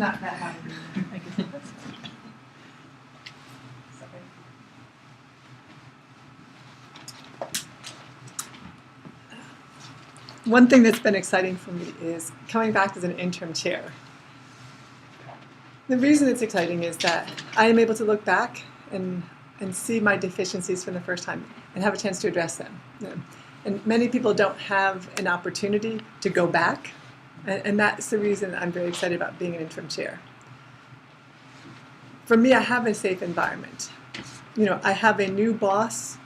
not that hard. I guess that's sorry. One thing that's been exciting for me is coming back as an interim chair. The reason it's exciting is that I am able to look back and see my deficiencies for the first time and have a chance to address them. And many people don't have an opportunity to go back, and that's the reason I'm very excited about being an interim chair. For me, I have a safe environment. I have a new boss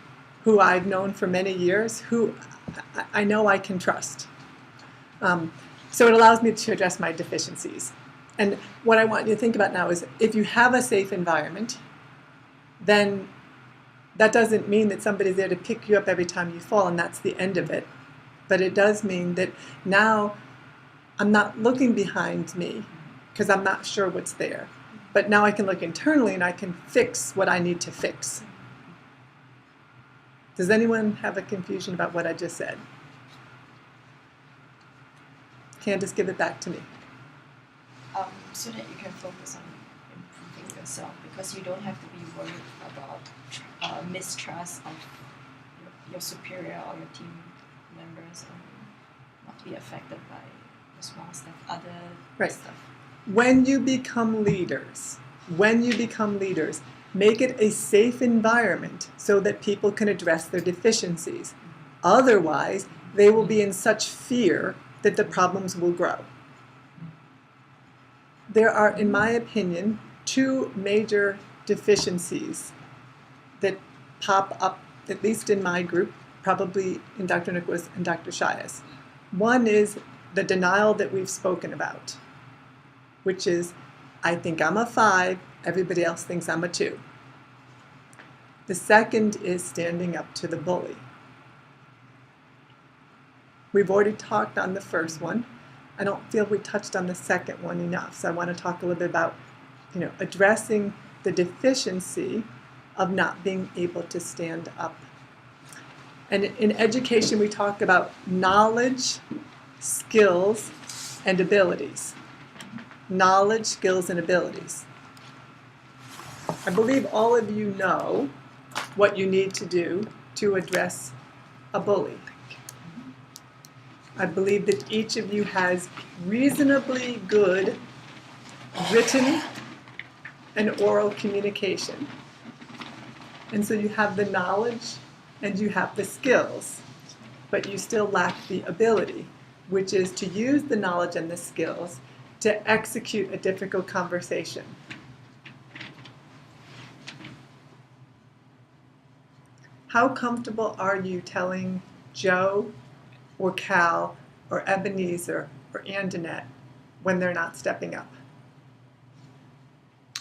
who I've known for many years, who I know I can trust. So it allows me to address my deficiencies. And what I want you to think about now is if you have a safe environment, then that doesn't mean that somebody's there to pick you up every time you fall and that's the end of it. But it does mean that now I'm not looking behind me because I'm not sure what's there. But now I can look internally and I can fix what I need to fix. Does anyone have a confusion about what I just said? Candace, give it back to me. So that you can focus on improving yourself, because you don't have to be worried about mistrust of your superior or your team members, and not be affected by the small stuff, other stuff. When you become leaders, make it a safe environment so that people can address their deficiencies. Otherwise, they will be in such fear that the problems will grow. There are, in my opinion, two major deficiencies that pop up, at least in my group, probably in Dr. Nicholas and Dr. Shias. One is the denial that we've spoken about, which is, I think I'm a 5, everybody else thinks I'm a 2. The second is standing up to the bully. We've already talked on the first one. I don't feel we touched on the second one enough, so I want to talk a little bit about, addressing the deficiency of not being able to stand up. And in education, we talk about knowledge, skills, and abilities. Knowledge, skills, and abilities. I believe all of you know what you need to do to address a bully. I believe that each of you has reasonably good written and oral communication. And so you have the knowledge and you have the skills, but you still lack the ability, which is to use the knowledge and the skills to execute a difficult conversation. How comfortable are you telling Joe or Cal or Ebenezer or Andanette when they're not stepping up?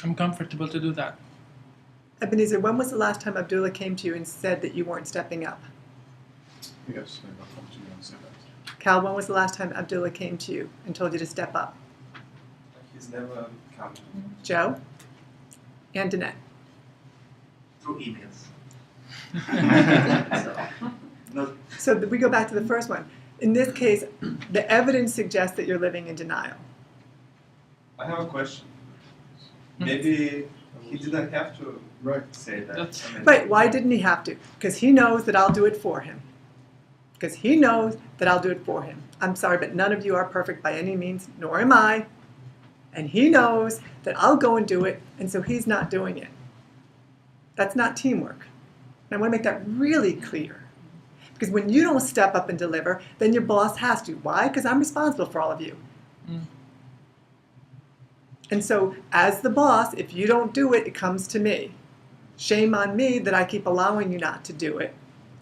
I'm comfortable to do that. Ebenezer, when was the last time Abdullah came to you and said that you weren't stepping up? Yes, I got come to you and said that. Cal, when was the last time Abdullah came to you and told you to step up? He's never come to me. Joe? Andanette? Through emails. So we go back to the first one. In this case, the evidence suggests that you're living in denial. I have a question. Maybe he didn't have to say that. Right, why didn't he have to? Because he knows that I'll do it for him. Because he knows that I'll do it for him. I'm sorry, but none of you are perfect by any means, nor am I. And he knows that I'll go and do it, and so he's not doing it. That's not teamwork. And I want to make that really clear. Because when you don't step up and deliver, then your boss has to. Why? Because I'm responsible for all of you. And so as the boss, if you don't do it, it comes to me. Shame on me that I keep allowing you not to do it.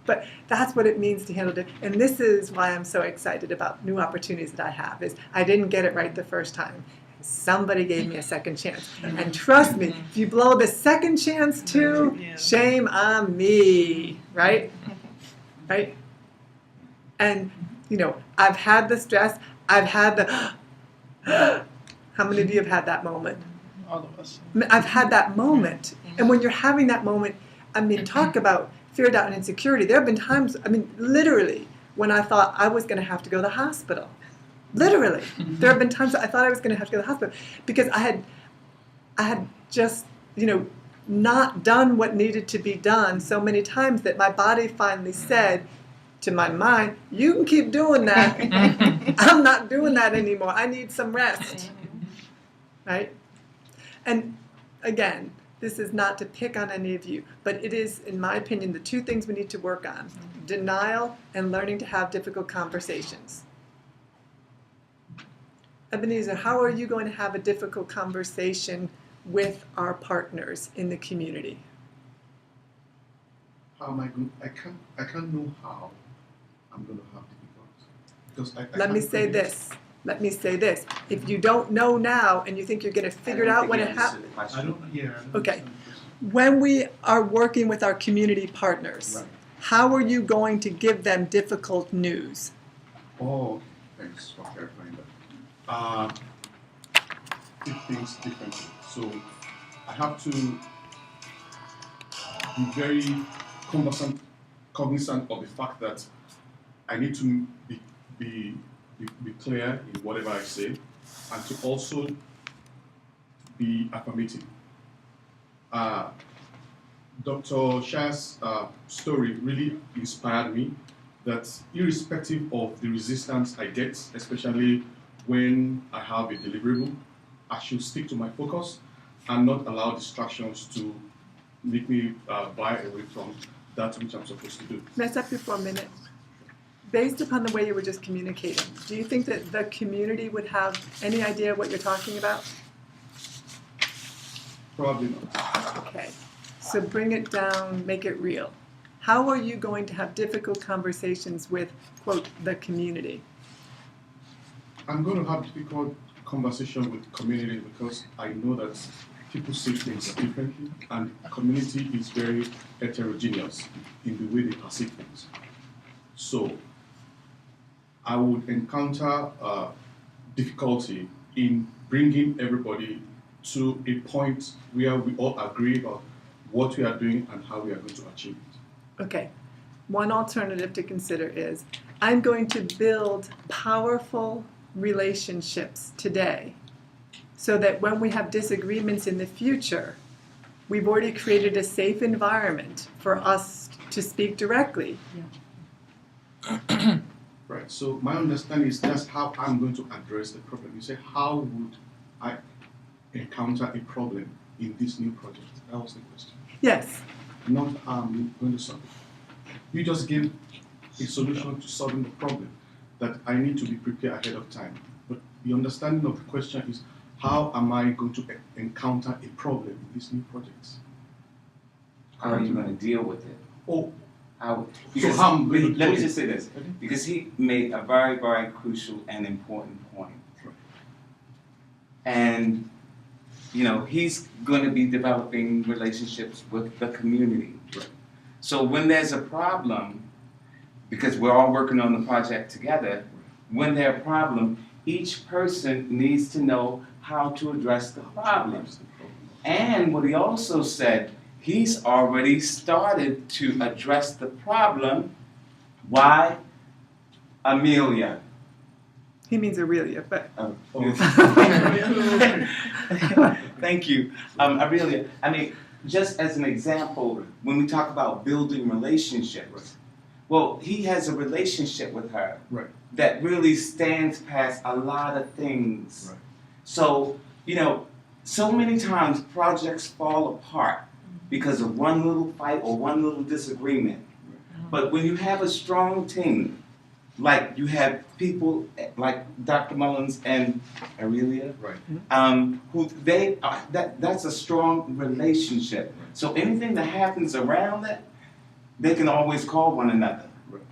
But that's what it means to handle it. And this is why I'm so excited about new opportunities that I have, is I didn't get it right the first time. Somebody gave me a second chance. And trust me, if you blow the second chance too, shame on me, right? Right? And, I've had the stress. I've had the, how many of you have had that moment? All of us. I've had that moment. And when you're having that moment, talk about fear, doubt, and insecurity. There have been times, literally, when I thought I was going to have to go to the hospital. Literally. There have been times that I thought I was going to have to go to the hospital because I had just, not done what needed to be done so many times that my body finally said to my mind, you can keep doing that. I'm not doing that anymore. I need some rest. Right? And again, this is not to pick on any of you, but it is, in my opinion, the two things we need to work on: denial and learning to have difficult conversations. Ebenezer, how are you going to have a difficult conversation with our partners in the community? How am I going? I can't know how I'm going to have difficulty because I Let me can't say predict. this. Let me say this. If you don't know now and you think you're going to figure it out when it happens, I don't. Yeah. I don't Okay. understand the question. when we are working with our community partners, Right. how are you going to give them difficult news? Oh, okay. Thanks for clarifying that. Did things differently. So I have to be very cognizant of the fact that I need to be clear in whatever I say, and to also be affirmative. Dr. Shah's story really inspired me that irrespective of the resistance I get, especially when I have a deliverable, I should stick to my focus and not allow distractions to make me buy away from that which I'm supposed to do. Can I stop you for a minute? Based upon the way you were just communicating, do you think that the community would have any idea what you're talking about? Probably not. Okay, so bring it down, make it real. How are you going to have difficult conversations with, quote, the community? I'm going to have difficult conversation with community because I know that people see things differently, and community is very heterogeneous in the way they perceive things. So I would encounter difficulty in bringing everybody to a point where we all agree about what we are doing and how we are going to achieve it. Okay, one alternative to consider is, I'm going to build powerful relationships today so that when we have disagreements in the future, we've already created a safe environment for us to speak directly. Right. So my understanding is that's how I'm going to address the problem. You say, how would I encounter a problem in this new project? That was the question. Yes, Not how I'm going to solve it. You just gave a solution to solving the problem that I need to be prepared ahead of time. But the understanding of the question is, how am I going to encounter a problem in this new project? How are you going to deal with it? Oh, How? so how I'm going to Let me okay. just say this, because he made a very, very crucial and important point. Right. And he's going to be developing relationships with the community. Right. So when there's a problem, because we're all working on the project together, when there's a problem, each person needs to know how to address the problem. That's the problem. And what he also said, he's already started to address the problem. Why? Amelia. he means Aurelia, but Oh. Oh. Thank you. Amelia, I mean, just as an example, when we talk about building relationships, well, he has a relationship with her Right. that really stands past a lot of things. Right. So, so many times projects fall apart because of one little fight or one little disagreement. But when you have a strong team, like you have people like Dr. Mullins and Aurelia, Right. who that's a strong relationship. So anything that happens around that, they can always call one another. Right.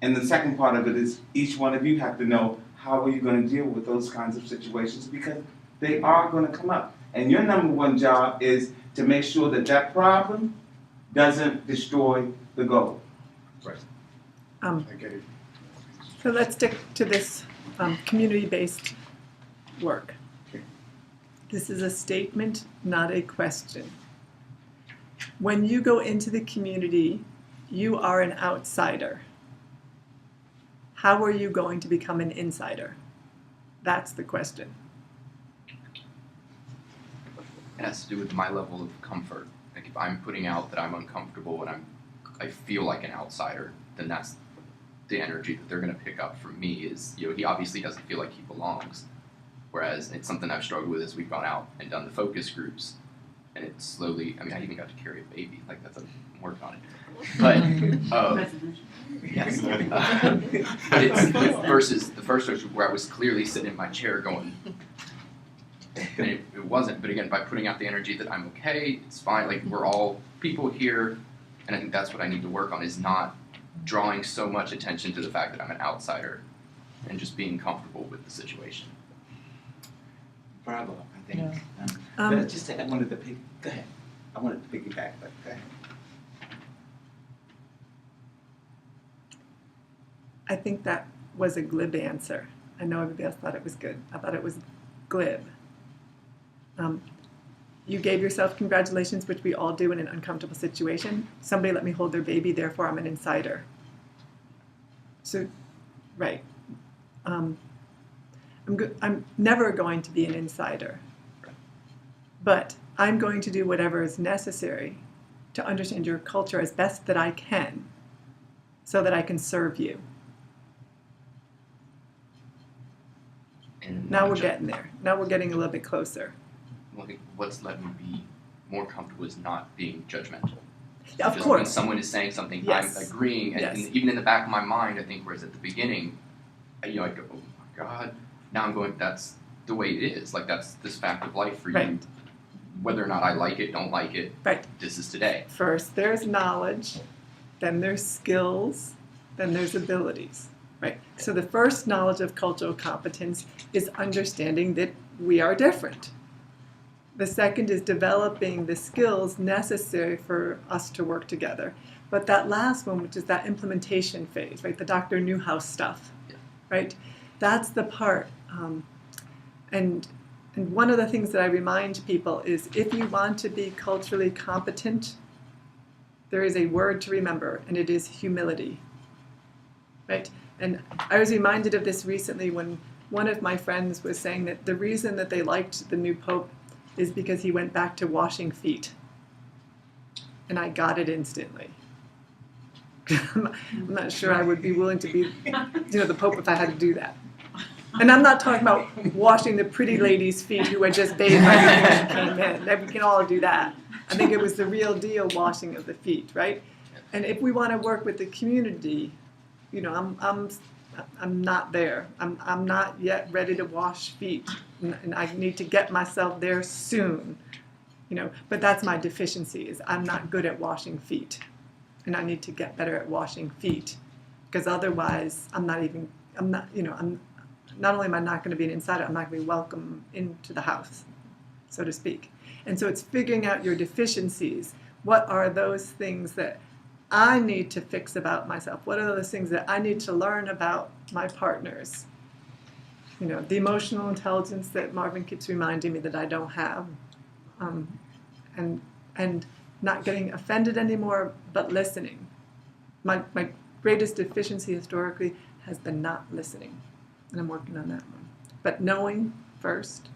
And the second part of it is each one of you have to know how are you going to deal with those kinds of situations, because they are going to come up. And your number one job is to make sure that that problem doesn't destroy the goal. Right. I get it. so let's stick to this community-based work. Okay. This is a statement, not a question. When you go into the community, you are an outsider. how are you going to become an insider? That's the question. It has to do with my level of comfort. Like if I'm putting out that I'm uncomfortable and I feel like an outsider, then that's the energy that they're going to pick up from me. Is, you know, he obviously doesn't feel like he belongs. Whereas it's something I've struggled with as we've gone out and done the focus groups, and it slowly. I mean, I even got to carry a baby. Like that's a work on it. But yes, but it's versus the first social where I was clearly sitting in my chair going. And it wasn't, but again, by putting out the energy that I'm okay, it's fine, like we're all people here, and I think that's what I need to work on, is not drawing so much attention to the fact that I'm an outsider, and just being comfortable with the situation. Bravo, I think. Um, But just I wanted to go ahead. I wanted to piggyback, but go ahead. I think that was a glib answer. I know everybody else thought it was good. I thought it was glib. You gave yourself congratulations, which we all do in an uncomfortable situation. Somebody let me hold their baby, therefore I'm an insider. So, right. I'm never going to be an insider. But I'm going to do whatever is necessary to understand your culture as best that I can so that I can serve you. And Now we're getting there. Now we're getting a little bit closer. I think what's let me be more comfortable is not being judgmental. Yeah, of Just when course. someone is saying something, Yes. I'm agreeing, and Yes. even in the back of my mind, I think, whereas at the beginning, I go, oh my God, now I'm going, that's the way it is. Like, that's this fact of life for you. Right. Whether or not I like it, don't like it, Right. this is today. First there's knowledge, then there's skills, then there's abilities. Right. So the first knowledge of cultural competence is understanding that we are different. The second is developing the skills necessary for us to work together. But that last one, which is that implementation phase, right, the Dr. Newhouse stuff, Yeah. right, that's the part. And one of the things that I remind people is if you want to be culturally competent, there is a word to remember, and it is humility, right? And I was reminded of this recently when one of my friends was saying that the reason that they liked the new Pope is because he went back to washing feet. And I got it instantly. I'm not sure I would be willing to be, the Pope if I had to do that. And I'm not talking about washing the pretty lady's feet who had just bathed when she came in. We can all do that. I think it was the real deal washing of the feet, right? And if we want to work with the community, I'm not there. I'm not yet ready to wash feet, and I need to get myself there soon. But that's my deficiency, is I'm not good at washing feet, and I need to get better at washing feet, because otherwise I'm not not only am I not going to be an insider, I'm not going to be welcome into the house, so to speak. And so it's figuring out your deficiencies. What are those things that I need to fix about myself? What are those things that I need to learn about my partners? The emotional intelligence that Marvin keeps reminding me that I don't have, and not getting offended anymore, but listening. My greatest deficiency historically has been not listening, and I'm working on that one. But knowing first,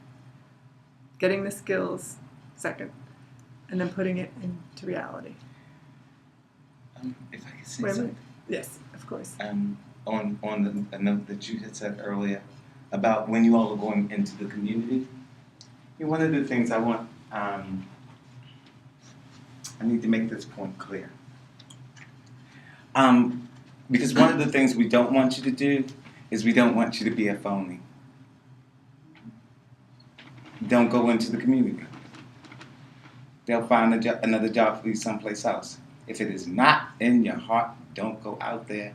getting the skills second, and then putting it into reality. If I could say Wait a something. minute. Yes, of course. On a note that you had said earlier about when you all are going into the community, one of the things I want, I need to make this point clear. Because one of the things we don't want you to do is we don't want you to be a phony. Don't go into the community. They'll find another job for you someplace else. If it is not in your heart, don't go out there.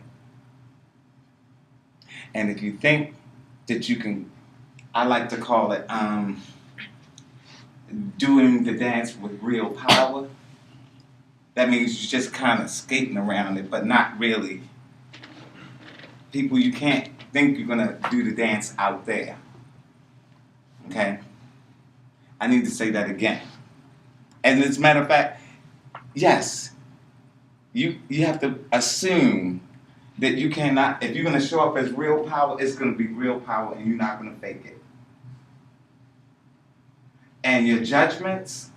And if you think that you can, I like to call it doing the dance with real power. That means you're just kind of skating around it, but not really. People, you can't think you're gonna do the dance out there. Okay? I need to say that again. And as a matter of fact, yes, you have to assume that you cannot, if you're going to show up as real power, it's going to be real power and you're not going to fake it. And your judgments,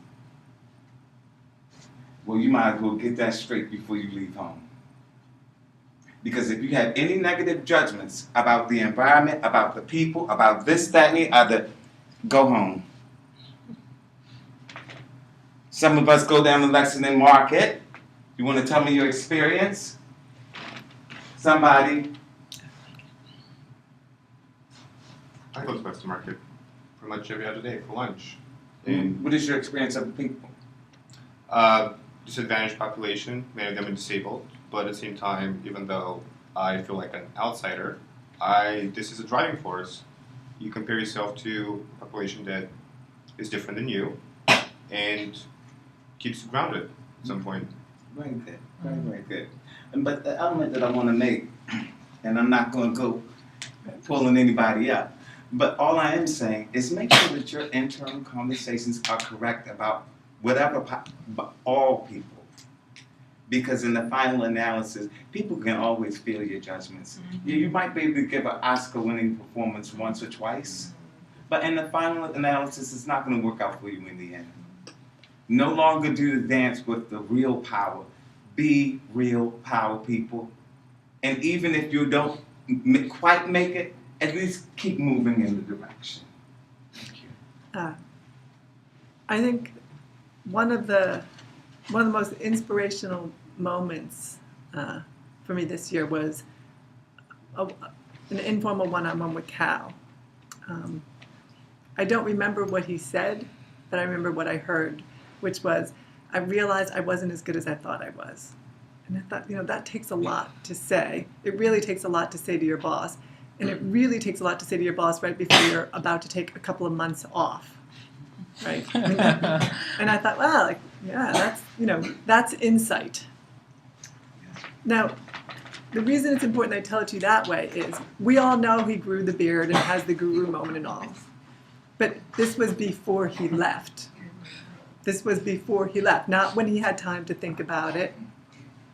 well, you might as well get that straight before you leave home. Because if you have any negative judgments about the environment, about the people, about this, that, and the other, go home. Some of us go down to Lexington Market. You want to tell me your experience? Somebody? I go to Western Market pretty much every other day for lunch. And What is your experience of the people? disadvantaged population, many of them are disabled, but at the same time, even though I feel like an outsider, this is a driving force. You compare yourself to a population that is different than you and keeps you grounded at some point. Very good, very good. But the element that I want to make, and I'm not going to go pulling anybody up, but all I am saying is make sure that your internal conversations are correct about whatever, all people. Because in the final analysis, people can always feel your judgments. You might be able to give an Oscar-winning performance once or twice, but in the final analysis, it's not going to work out for you in the end. No longer do the dance with the real power. Be real power, people. And even if you don't quite make it, at least keep moving in the direction. Thank you. I think one of the most inspirational moments for me this year was an informal one-on-one with Cal. I don't remember what he said, but I remember what I heard, which was, I realized I wasn't as good as I thought I was. And I thought, that takes a lot to say. It really takes a lot to say to your boss. And it really takes a lot to say to your boss right before you're about to take a couple of months off. Right? And I thought, wow, that's insight. Now, the reason it's important that I tell it to you that way is we all know he grew the beard and has the guru moment and all. But this was before he left. This was before he left, not when he had time to think about it.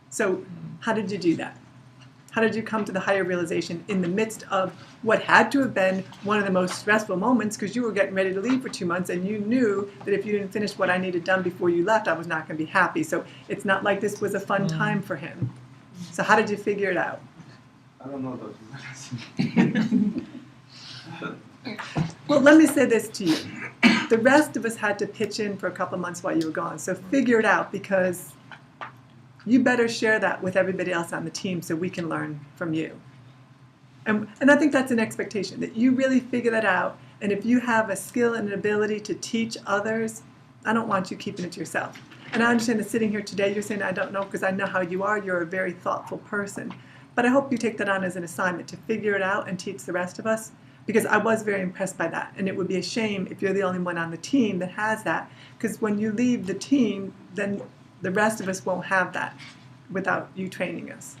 So how did you do that? How did you come to the higher realization in the midst of what had to have been one of the most stressful moments because you were getting ready to leave for 2 months and you knew that if you didn't finish what I needed done before you left, I was not going to be happy. So it's not like this was a fun time for him. So how did you figure it out? I don't know those. Well, let me say this to you. The rest of us had to pitch in for a couple months while you were gone. So figure it out because you better share that with everybody else on the team so we can learn from you. And I think that's an expectation, that you really figure that out. And if you have a skill and an ability to teach others, I don't want you keeping it to yourself. And I understand that sitting here today, you're saying, I don't know because I know how you are. You're a very thoughtful person. But I hope you take that on as an assignment to figure it out and teach the rest of us, because I was very impressed by that. And it would be a shame if you're the only one on the team that has that, because when you leave the team, then the rest of us won't have that without you training us.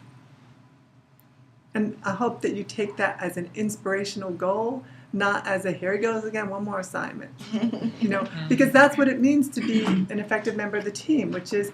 And I hope that you take that as an inspirational goal, not as a here he goes again, one more assignment. Because that's what it means to be an effective member of the team, which is